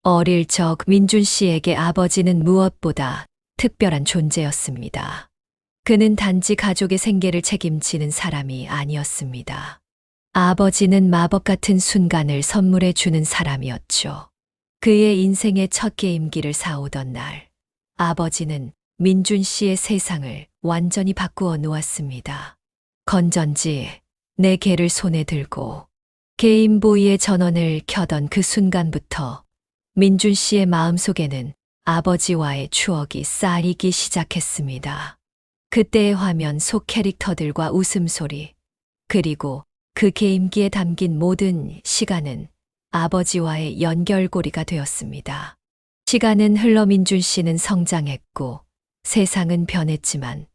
어릴 적 민준 씨에게 아버지는 무엇보다 특별한 존재였습니다. 그는 단지 가족의 생계를 책임지는 사람이 아니었습니다. 아버지는 마법 같은 순간을 선물해 주는 사람이었죠. 그의 인생의 첫 게임기를 사오던 날, 아버지는 민준 씨의 세상을 완전히 바꾸어 놓았습니다. 건전지, 내 개를 손에 들고 게임보이의 전원을 켜던 그 순간부터 민준 씨의 마음속에는 아버지와의 추억이 쌓이기 시작했습니다. 그때의 화면 속 캐릭터들과 웃음소리, 그리고 그 게임기에 담긴 모든 시간은 아버지와의 연결고리가 되었습니다. 시간은 흘러 민준 씨는 성장했고 세상은 변했지만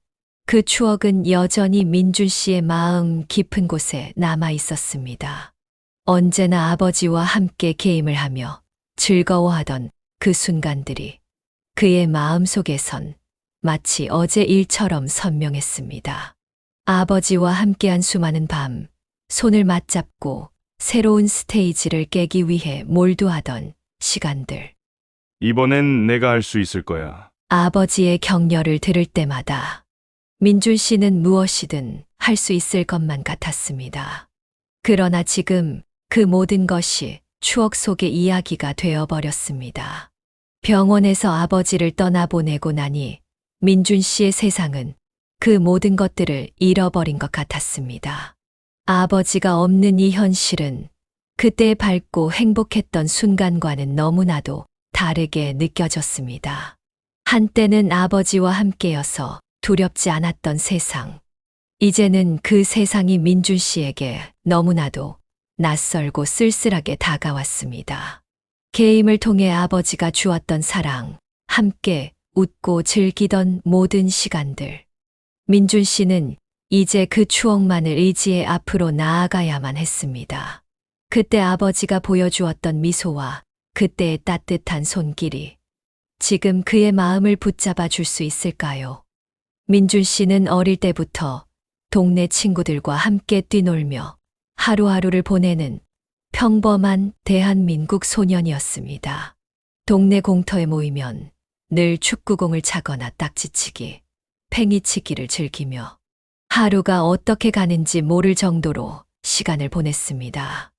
그 추억은 여전히 민준 씨의 마음 깊은 곳에 남아 있었습니다. 언제나 아버지와 함께 게임을 하며 즐거워하던 그 순간들이 그의 마음속에선 마치 어제 일처럼 선명했습니다. 아버지와 함께한 수많은 밤, 손을 맞잡고 새로운 스테이지를 깨기 위해 몰두하던 시간들. 이번엔 내가 할 수 있을 거야. 아버지의 격려를 들을 때마다 민준 씨는 무엇이든 할 수 있을 것만 같았습니다. 그러나 지금 그 모든 것이 추억 속의 이야기가 되어버렸습니다. 병원에서 아버지를 떠나보내고 나니 민준 씨의 세상은 그 모든 것들을 잃어버린 것 같았습니다. 아버지가 없는 이 현실은 그때 밝고 행복했던 순간과는 너무나도 다르게 느껴졌습니다. 한때는 아버지와 함께여서 두렵지 않았던 세상. 이제는 그 세상이 민준 씨에게 너무나도 낯설고 쓸쓸하게 다가왔습니다. 게임을 통해 아버지가 주었던 사랑, 함께 웃고 즐기던 모든 시간들. 민준 씨는 이제 그 추억만을 의지해 앞으로 나아가야만 했습니다. 그때 아버지가 보여주었던 미소와 그때의 따뜻한 손길이 지금 그의 마음을 붙잡아 줄 수 있을까요? 민준 씨는 어릴 때부터 동네 친구들과 함께 뛰놀며 하루하루를 보내는 평범한 대한민국 소년이었습니다. 동네 공터에 모이면 늘 축구공을 차거나 딱지치기, 팽이치기를 즐기며 하루가 어떻게 가는지 모를 정도로 시간을 보냈습니다.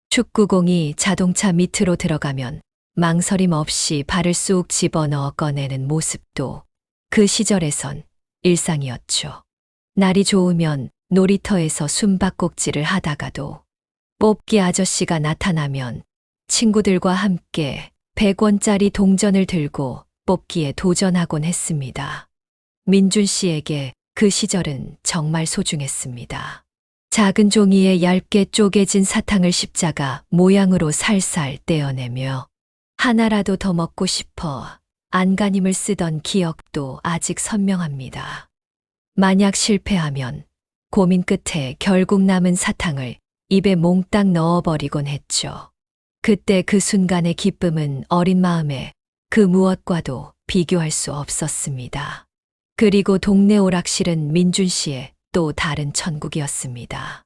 축구공이 자동차 밑으로 들어가면 망설임 없이 발을 쑥 집어넣어 꺼내는 모습도 그 시절에선 일상이었죠. 날이 좋으면 놀이터에서 숨바꼭질을 하다가도 뽑기 아저씨가 나타나면 친구들과 함께 100원짜리 동전을 들고 뽑기에 도전하곤 했습니다. 민준 씨에게 그 시절은 정말 소중했습니다. 작은 종이에 얇게 쪼개진 사탕을 십자가 모양으로 살살 떼어내며 하나라도 더 먹고 싶어 안간힘을 쓰던 기억도 아직 선명합니다. 만약 실패하면 고민 끝에 결국 남은 사탕을 입에 몽땅 넣어버리곤 했죠. 그때 그 순간의 기쁨은 어린 마음에 그 무엇과도 비교할 수 없었습니다. 그리고 동네 오락실은 민준 씨의 또 다른 천국이었습니다.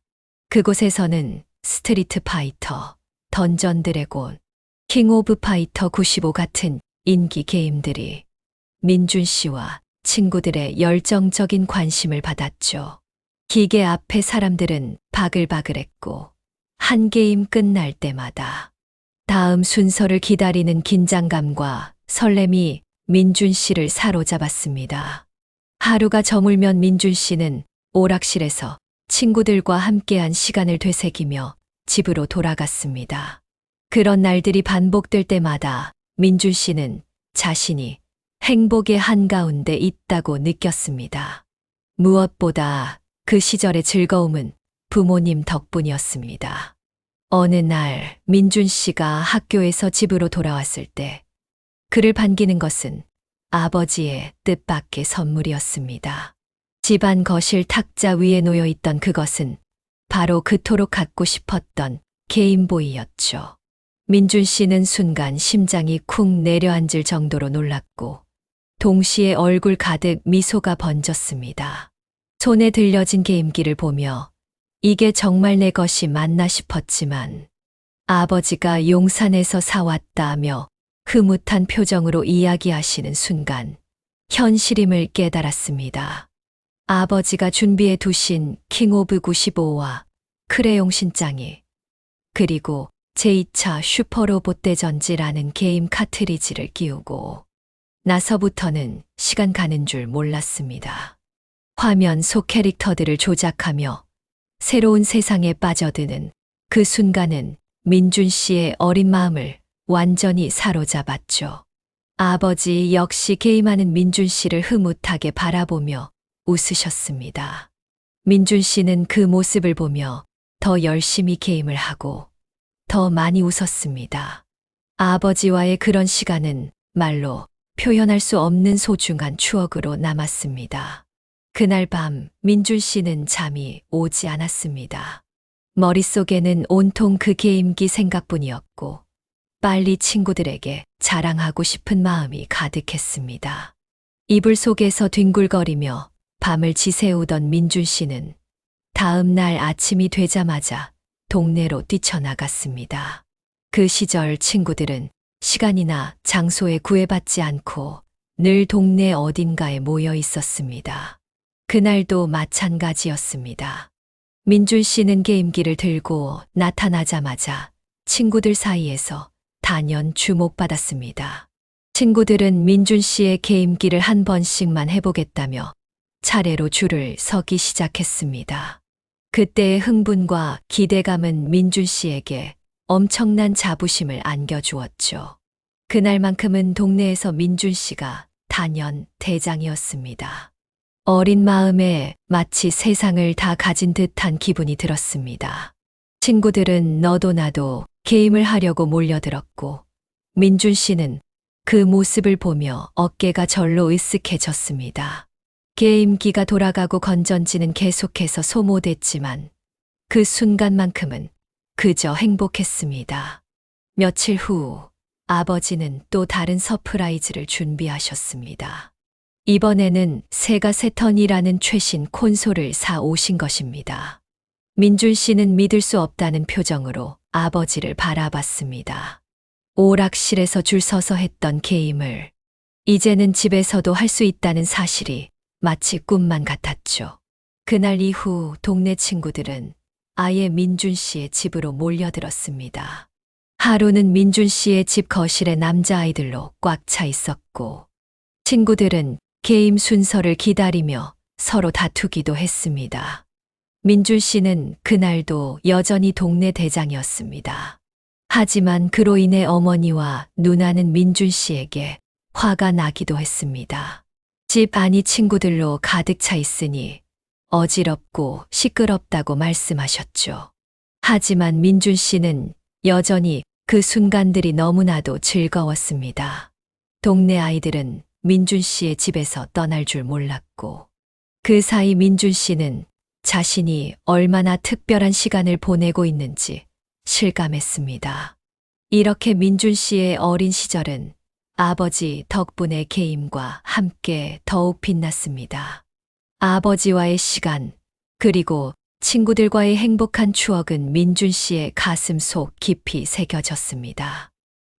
그곳에서는 스트리트 파이터, 던전 드래곤, 킹 오브 파이터 95 같은 인기 게임들이 민준 씨와 친구들의 열정적인 관심을 받았죠. 기계 앞에 사람들은 바글바글했고 한 게임 끝날 때마다 다음 순서를 기다리는 긴장감과 설렘이 민준 씨를 사로잡았습니다. 하루가 저물면 민준 씨는 오락실에서 친구들과 함께한 시간을 되새기며 집으로 돌아갔습니다. 그런 날들이 반복될 때마다 민준 씨는 자신이 행복의 한가운데 있다고 느꼈습니다. 무엇보다 그 시절의 즐거움은 부모님 덕분이었습니다. 어느 날 민준 씨가 학교에서 집으로 돌아왔을 때 그를 반기는 것은 아버지의 뜻밖의 선물이었습니다. 집안 거실 탁자 위에 놓여 있던 그것은 바로 그토록 갖고 싶었던 게임보이였죠. 민준 씨는 순간 심장이 쿵 내려앉을 정도로 놀랐고 동시에 얼굴 가득 미소가 번졌습니다. 손에 들려진 게임기를 보며 이게 정말 내 것이 맞나 싶었지만 아버지가 용산에서 사왔다며 흐뭇한 표정으로 이야기하시는 순간 현실임을 깨달았습니다. 아버지가 준비해 두신 킹 오브 95와 크레용 신장이 그리고 제2차 슈퍼로봇 대전지라는 게임 카트리지를 끼우고 나서부터는 시간 가는 줄 몰랐습니다. 화면 속 캐릭터들을 조작하며 새로운 세상에 빠져드는 그 순간은 민준 씨의 어린 마음을 완전히 사로잡았죠. 아버지 역시 게임하는 민준 씨를 흐뭇하게 바라보며 웃으셨습니다. 민준 씨는 그 모습을 보며 더 열심히 게임을 하고 더 많이 웃었습니다. 아버지와의 그런 시간은 말로 표현할 수 없는 소중한 추억으로 남았습니다. 그날 밤 민준 씨는 잠이 오지 않았습니다. 머릿속에는 온통 그 게임기 생각뿐이었고 빨리 친구들에게 자랑하고 싶은 마음이 가득했습니다. 이불 속에서 뒹굴거리며 밤을 지새우던 민준 씨는 다음 날 아침이 되자마자 동네로 뛰쳐나갔습니다. 그 시절 친구들은 시간이나 장소에 구애받지 않고 늘 동네 어딘가에 모여 있었습니다. 그날도 마찬가지였습니다. 민준 씨는 게임기를 들고 나타나자마자 친구들 사이에서 단연 주목받았습니다. 친구들은 민준 씨의 게임기를 한 번씩만 해보겠다며 차례로 줄을 서기 시작했습니다. 그때의 흥분과 기대감은 민준 씨에게 엄청난 자부심을 안겨주었죠. 그날만큼은 동네에서 민준 씨가 단연 대장이었습니다. 어린 마음에 마치 세상을 다 가진 듯한 기분이 들었습니다. 친구들은 너도 나도 게임을 하려고 몰려들었고 민준 씨는 그 모습을 보며 어깨가 절로 으쓱해졌습니다. 게임기가 돌아가고 건전지는 계속해서 소모됐지만 그 순간만큼은 그저 행복했습니다. 며칠 후 아버지는 또 다른 서프라이즈를 준비하셨습니다. 이번에는 세가 세턴이라는 최신 콘솔을 사 오신 것입니다. 민준 씨는 믿을 수 없다는 표정으로 아버지를 바라봤습니다. 오락실에서 줄 서서 했던 게임을 이제는 집에서도 할 수 있다는 사실이 마치 꿈만 같았죠. 그날 이후 동네 친구들은 아예 민준 씨의 집으로 몰려들었습니다. 하루는 민준 씨의 집 거실에 남자아이들로 꽉 차 있었고 친구들은 게임 순서를 기다리며 서로 다투기도 했습니다. 민준 씨는 그날도 여전히 동네 대장이었습니다. 하지만 그로 인해 어머니와 누나는 민준 씨에게 화가 나기도 했습니다. 집 안이 친구들로 가득 차 있으니 어지럽고 시끄럽다고 말씀하셨죠. 하지만 민준 씨는 여전히 그 순간들이 너무나도 즐거웠습니다. 동네 아이들은 민준 씨의 집에서 떠날 줄 몰랐고 그 사이 민준 씨는 자신이 얼마나 특별한 시간을 보내고 있는지 실감했습니다. 이렇게 민준 씨의 어린 시절은 아버지 덕분에 게임과 함께 더욱 빛났습니다. 아버지와의 시간, 그리고 친구들과의 행복한 추억은 민준 씨의 가슴 속 깊이 새겨졌습니다.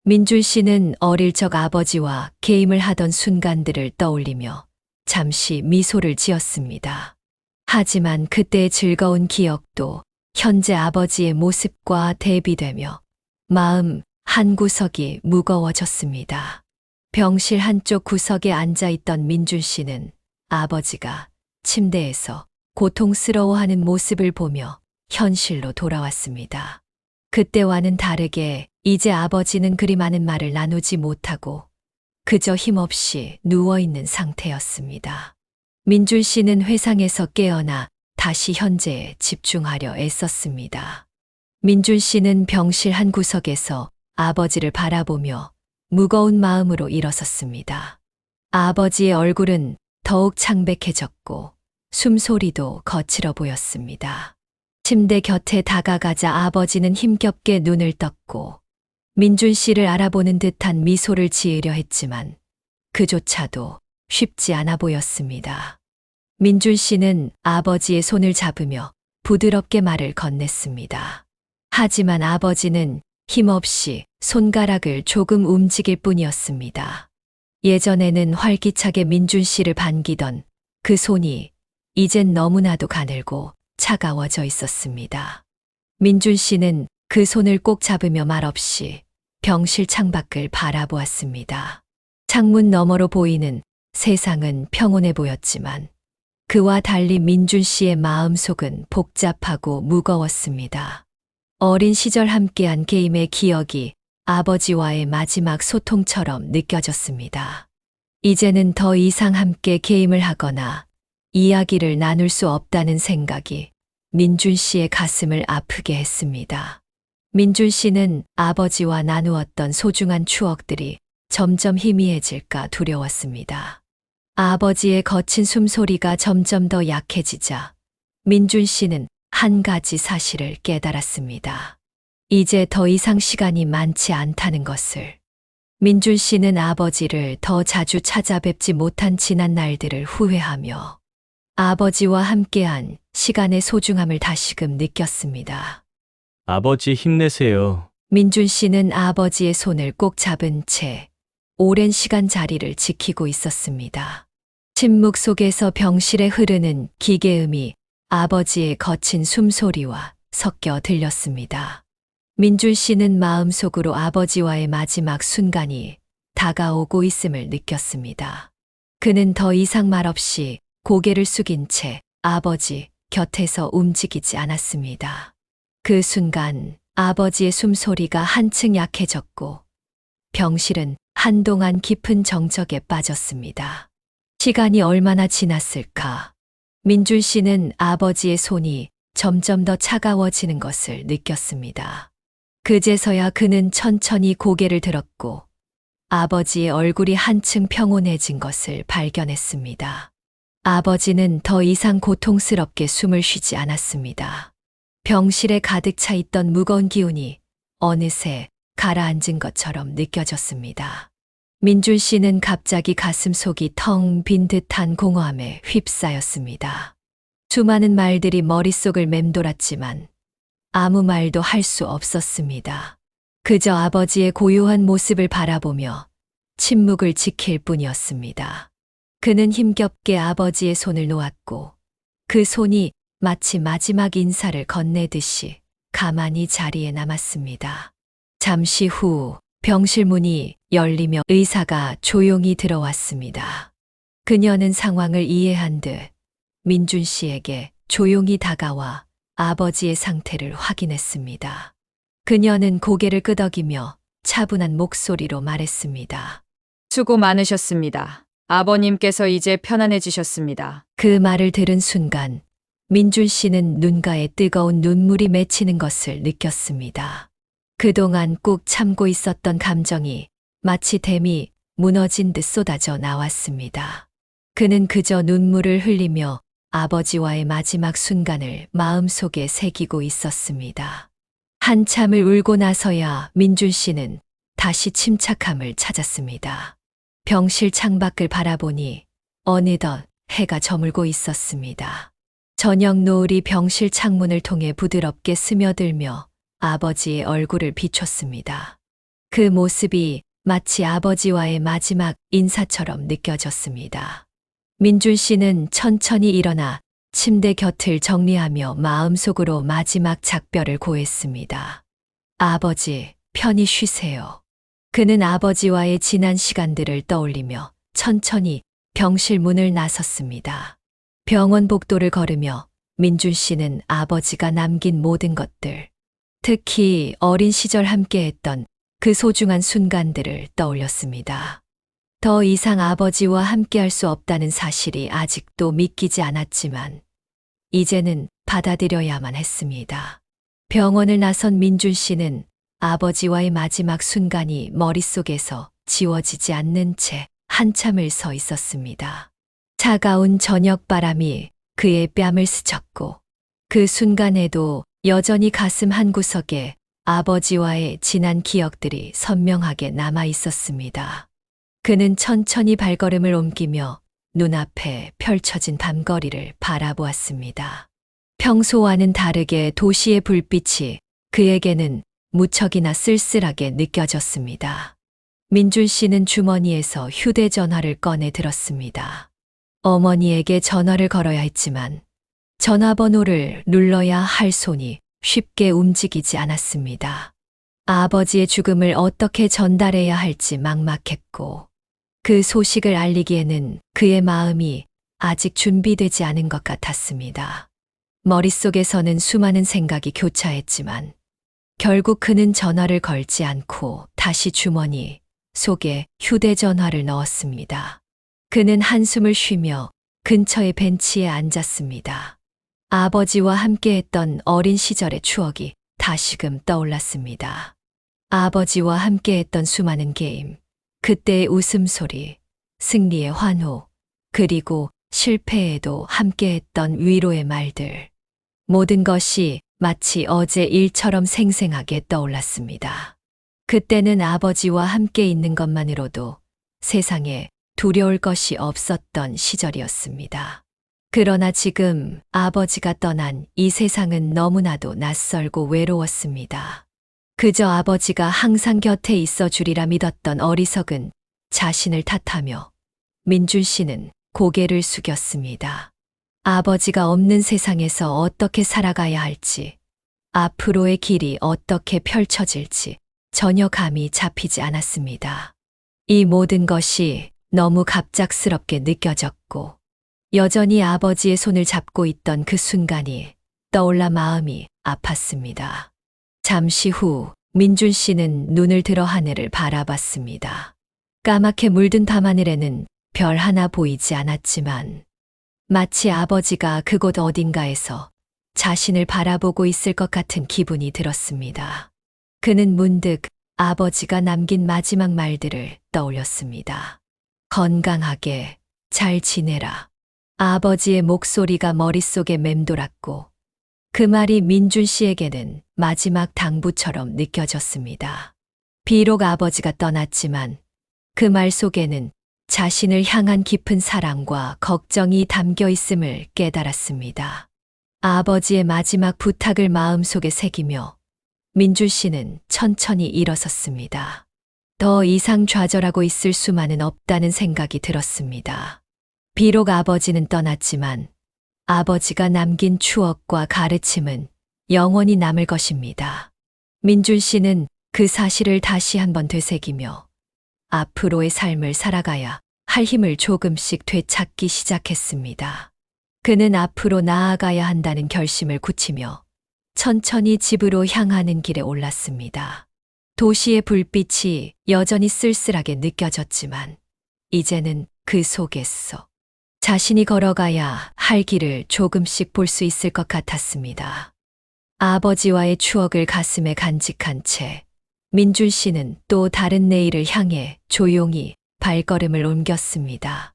민준 씨는 어릴 적 아버지와 게임을 하던 순간들을 떠올리며 잠시 미소를 지었습니다. 하지만 그때의 즐거운 기억도 현재 아버지의 모습과 대비되며 마음 한구석이 무거워졌습니다. 병실 한쪽 구석에 앉아있던 민준 씨는 아버지가 침대에서 고통스러워하는 모습을 보며 현실로 돌아왔습니다. 그때와는 다르게 이제 아버지는 그리 많은 말을 나누지 못하고 그저 힘없이 누워있는 상태였습니다. 민준 씨는 회상에서 깨어나 다시 현재에 집중하려 애썼습니다. 민준 씨는 병실 한 구석에서 아버지를 바라보며 무거운 마음으로 일어섰습니다. 아버지의 얼굴은 더욱 창백해졌고 숨소리도 거칠어 보였습니다. 침대 곁에 다가가자 아버지는 힘겹게 눈을 떴고 민준 씨를 알아보는 듯한 미소를 지으려 했지만 그조차도 쉽지 않아 보였습니다. 민준 씨는 아버지의 손을 잡으며 부드럽게 말을 건넸습니다. 하지만 아버지는 힘없이 손가락을 조금 움직일 뿐이었습니다. 예전에는 활기차게 민준 씨를 반기던 그 손이 이젠 너무나도 가늘고 차가워져 있었습니다. 민준 씨는 그 손을 꼭 잡으며 말없이 병실 창밖을 바라보았습니다. 창문 너머로 보이는 세상은 평온해 보였지만 그와 달리 민준 씨의 마음속은 복잡하고 무거웠습니다. 어린 시절 함께한 게임의 기억이 아버지와의 마지막 소통처럼 느껴졌습니다. 이제는 더 이상 함께 게임을 하거나 이야기를 나눌 수 없다는 생각이 민준 씨의 가슴을 아프게 했습니다. 민준 씨는 아버지와 나누었던 소중한 추억들이 점점 희미해질까 두려웠습니다. 아버지의 거친 숨소리가 점점 더 약해지자 민준 씨는 한 가지 사실을 깨달았습니다. 이제 더 이상 시간이 많지 않다는 것을. 민준 씨는 아버지를 더 자주 찾아뵙지 못한 지난 날들을 후회하며 아버지와 함께한 시간의 소중함을 다시금 느꼈습니다. 아버지 힘내세요. 민준 씨는 아버지의 손을 꼭 잡은 채 오랜 시간 자리를 지키고 있었습니다. 침묵 속에서 병실에 흐르는 기계음이 아버지의 거친 숨소리와 섞여 들렸습니다. 민준 씨는 마음속으로 아버지와의 마지막 순간이 다가오고 있음을 느꼈습니다. 그는 더 이상 말없이 고개를 숙인 채 아버지 곁에서 움직이지 않았습니다. 그 순간 아버지의 숨소리가 한층 약해졌고 병실은 한동안 깊은 정적에 빠졌습니다. 시간이 얼마나 지났을까? 민준 씨는 아버지의 손이 점점 더 차가워지는 것을 느꼈습니다. 그제서야 그는 천천히 고개를 들었고 아버지의 얼굴이 한층 평온해진 것을 발견했습니다. 아버지는 더 이상 고통스럽게 숨을 쉬지 않았습니다. 병실에 가득 차 있던 무거운 기운이 어느새 가라앉은 것처럼 느껴졌습니다. 민준 씨는 갑자기 가슴속이 텅 빈 듯한 공허함에 휩싸였습니다. 수많은 말들이 머릿속을 맴돌았지만 아무 말도 할 수 없었습니다. 그저 아버지의 고요한 모습을 바라보며 침묵을 지킬 뿐이었습니다. 그는 힘겹게 아버지의 손을 놓았고 그 손이 마치 마지막 인사를 건네듯이 가만히 자리에 남았습니다. 잠시 후 병실 문이 열리며 의사가 조용히 들어왔습니다. 그녀는 상황을 이해한 듯 민준 씨에게 조용히 다가와 아버지의 상태를 확인했습니다. 그녀는 고개를 끄덕이며 차분한 목소리로 말했습니다. 수고 많으셨습니다. 아버님께서 이제 편안해지셨습니다. 그 말을 들은 순간 민준 씨는 눈가에 뜨거운 눈물이 맺히는 것을 느꼈습니다. 그동안 꾹 참고 있었던 감정이 마치 댐이 무너진 듯 쏟아져 나왔습니다. 그는 그저 눈물을 흘리며 아버지와의 마지막 순간을 마음속에 새기고 있었습니다. 한참을 울고 나서야 민준 씨는 다시 침착함을 찾았습니다. 병실 창밖을 바라보니 어느덧 해가 저물고 있었습니다. 저녁 노을이 병실 창문을 통해 부드럽게 스며들며 아버지의 얼굴을 비췄습니다. 그 모습이 마치 아버지와의 마지막 인사처럼 느껴졌습니다. 민준 씨는 천천히 일어나 침대 곁을 정리하며 마음속으로 마지막 작별을 고했습니다. 아버지, 편히 쉬세요. 그는 아버지와의 지난 시간들을 떠올리며 천천히 병실 문을 나섰습니다. 병원 복도를 걸으며 민준 씨는 아버지가 남긴 모든 것들, 특히 어린 시절 함께했던 그 소중한 순간들을 떠올렸습니다. 더 이상 아버지와 함께할 수 없다는 사실이 아직도 믿기지 않았지만 이제는 받아들여야만 했습니다. 병원을 나선 민준 씨는 아버지와의 마지막 순간이 머릿속에서 지워지지 않는 채 한참을 서 있었습니다. 차가운 저녁바람이 그의 뺨을 스쳤고 그 순간에도 여전히 가슴 한구석에 아버지와의 지난 기억들이 선명하게 남아 있었습니다. 그는 천천히 발걸음을 옮기며 눈앞에 펼쳐진 밤거리를 바라보았습니다. 평소와는 다르게 도시의 불빛이 그에게는 무척이나 쓸쓸하게 느껴졌습니다. 민준 씨는 주머니에서 휴대전화를 꺼내 들었습니다. 어머니에게 전화를 걸어야 했지만 전화번호를 눌러야 할 손이 쉽게 움직이지 않았습니다. 아버지의 죽음을 어떻게 전달해야 할지 막막했고 그 소식을 알리기에는 그의 마음이 아직 준비되지 않은 것 같았습니다. 머릿속에서는 수많은 생각이 교차했지만 결국 그는 전화를 걸지 않고 다시 주머니 속에 휴대전화를 넣었습니다. 그는 한숨을 쉬며 근처의 벤치에 앉았습니다. 아버지와 함께했던 어린 시절의 추억이 다시금 떠올랐습니다. 아버지와 함께했던 수많은 게임, 그때의 웃음소리, 승리의 환호, 그리고 실패에도 함께했던 위로의 말들. 모든 것이 마치 어제 일처럼 생생하게 떠올랐습니다. 그때는 아버지와 함께 있는 것만으로도 세상에 두려울 것이 없었던 시절이었습니다. 그러나 지금 아버지가 떠난 이 세상은 너무나도 낯설고 외로웠습니다. 그저 아버지가 항상 곁에 있어 주리라 믿었던 어리석은 자신을 탓하며 민준 씨는 고개를 숙였습니다. 아버지가 없는 세상에서 어떻게 살아가야 할지, 앞으로의 길이 어떻게 펼쳐질지 전혀 감이 잡히지 않았습니다. 이 모든 것이 너무 갑작스럽게 느껴졌고, 여전히 아버지의 손을 잡고 있던 그 순간이 떠올라 마음이 아팠습니다. 잠시 후 민준 씨는 눈을 들어 하늘을 바라봤습니다. 까맣게 물든 밤하늘에는 별 하나 보이지 않았지만 마치 아버지가 그곳 어딘가에서 자신을 바라보고 있을 것 같은 기분이 들었습니다. 그는 문득 아버지가 남긴 마지막 말들을 떠올렸습니다. 건강하게 잘 지내라. 아버지의 목소리가 머릿속에 맴돌았고 그 말이 민준 씨에게는 마지막 당부처럼 느껴졌습니다. 비록 아버지가 떠났지만 그 말 속에는 자신을 향한 깊은 사랑과 걱정이 담겨 있음을 깨달았습니다. 아버지의 마지막 부탁을 마음속에 새기며 민준 씨는 천천히 일어섰습니다. 더 이상 좌절하고 있을 수만은 없다는 생각이 들었습니다. 비록 아버지는 떠났지만 아버지가 남긴 추억과 가르침은 영원히 남을 것입니다. 민준 씨는 그 사실을 다시 한번 되새기며 앞으로의 삶을 살아가야 할 힘을 조금씩 되찾기 시작했습니다. 그는 앞으로 나아가야 한다는 결심을 굳히며 천천히 집으로 향하는 길에 올랐습니다. 도시의 불빛이 여전히 쓸쓸하게 느껴졌지만 이제는 그 속에서 자신이 걸어가야 할 길을 조금씩 볼 수 있을 것 같았습니다. 아버지와의 추억을 가슴에 간직한 채 민준 씨는 또 다른 내일을 향해 조용히 발걸음을 옮겼습니다.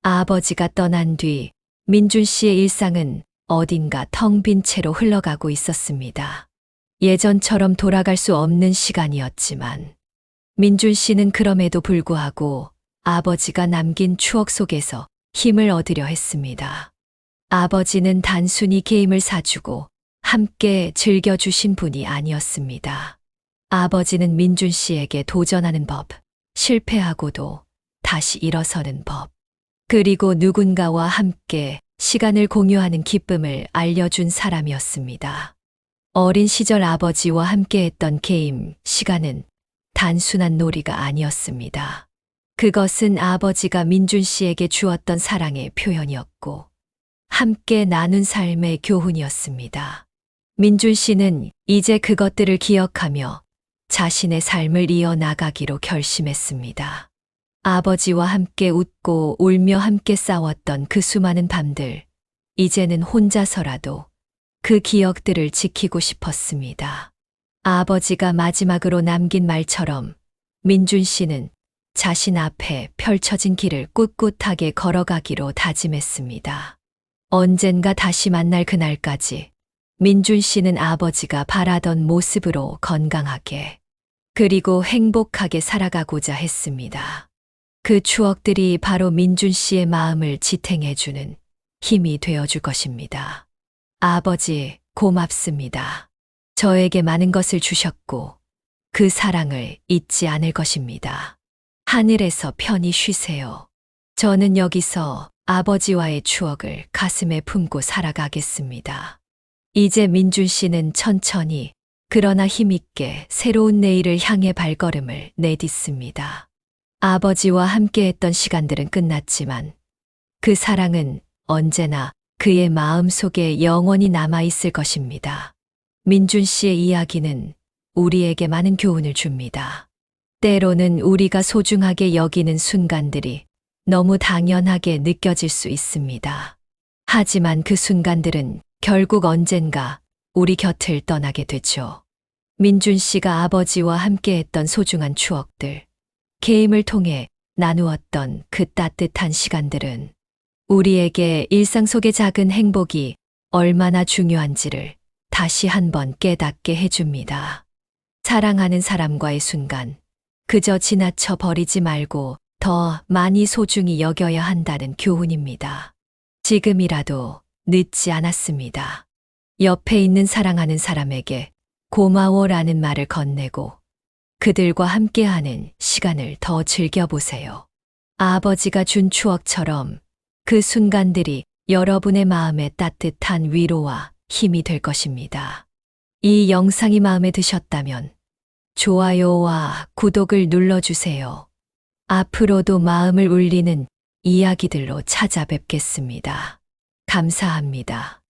아버지가 떠난 뒤 민준 씨의 일상은 어딘가 텅 빈 채로 흘러가고 있었습니다. 예전처럼 돌아갈 수 없는 시간이었지만 민준 씨는 그럼에도 불구하고 아버지가 남긴 추억 속에서 힘을 얻으려 했습니다. 아버지는 단순히 게임을 사주고 함께 즐겨주신 분이 아니었습니다. 아버지는 민준 씨에게 도전하는 법, 실패하고도 다시 일어서는 법, 그리고 누군가와 함께 시간을 공유하는 기쁨을 알려준 사람이었습니다. 어린 시절 아버지와 함께했던 게임, 시간은 단순한 놀이가 아니었습니다. 그것은 아버지가 민준 씨에게 주었던 사랑의 표현이었고 함께 나눈 삶의 교훈이었습니다. 민준 씨는 이제 그것들을 기억하며 자신의 삶을 이어나가기로 결심했습니다. 아버지와 함께 웃고 울며 함께 싸웠던 그 수많은 밤들, 이제는 혼자서라도 그 기억들을 지키고 싶었습니다. 아버지가 마지막으로 남긴 말처럼 민준 씨는 자신 앞에 펼쳐진 길을 꿋꿋하게 걸어가기로 다짐했습니다. 언젠가 다시 만날 그날까지 민준 씨는 아버지가 바라던 모습으로 건강하게 그리고 행복하게 살아가고자 했습니다. 그 추억들이 바로 민준 씨의 마음을 지탱해주는 힘이 되어줄 것입니다. 아버지, 고맙습니다. 저에게 많은 것을 주셨고 그 사랑을 잊지 않을 것입니다. 하늘에서 편히 쉬세요. 저는 여기서 아버지와의 추억을 가슴에 품고 살아가겠습니다. 이제 민준 씨는 천천히 그러나 힘있게 새로운 내일을 향해 발걸음을 내딛습니다. 아버지와 함께했던 시간들은 끝났지만 그 사랑은 언제나 그의 마음 속에 영원히 남아있을 것입니다. 민준 씨의 이야기는 우리에게 많은 교훈을 줍니다. 때로는 우리가 소중하게 여기는 순간들이 너무 당연하게 느껴질 수 있습니다. 하지만 그 순간들은 결국 언젠가 우리 곁을 떠나게 되죠. 민준 씨가 아버지와 함께했던 소중한 추억들, 게임을 통해 나누었던 그 따뜻한 시간들은 우리에게 일상 속의 작은 행복이 얼마나 중요한지를 다시 한번 깨닫게 해줍니다. 사랑하는 사람과의 순간, 그저 지나쳐 버리지 말고 더 많이 소중히 여겨야 한다는 교훈입니다. 지금이라도 늦지 않았습니다. 옆에 있는 사랑하는 사람에게 고마워라는 말을 건네고 그들과 함께하는 시간을 더 즐겨보세요. 아버지가 준 추억처럼 그 순간들이 여러분의 마음에 따뜻한 위로와 힘이 될 것입니다. 이 영상이 마음에 드셨다면 좋아요와 구독을 눌러주세요. 앞으로도 마음을 울리는 이야기들로 찾아뵙겠습니다. 감사합니다.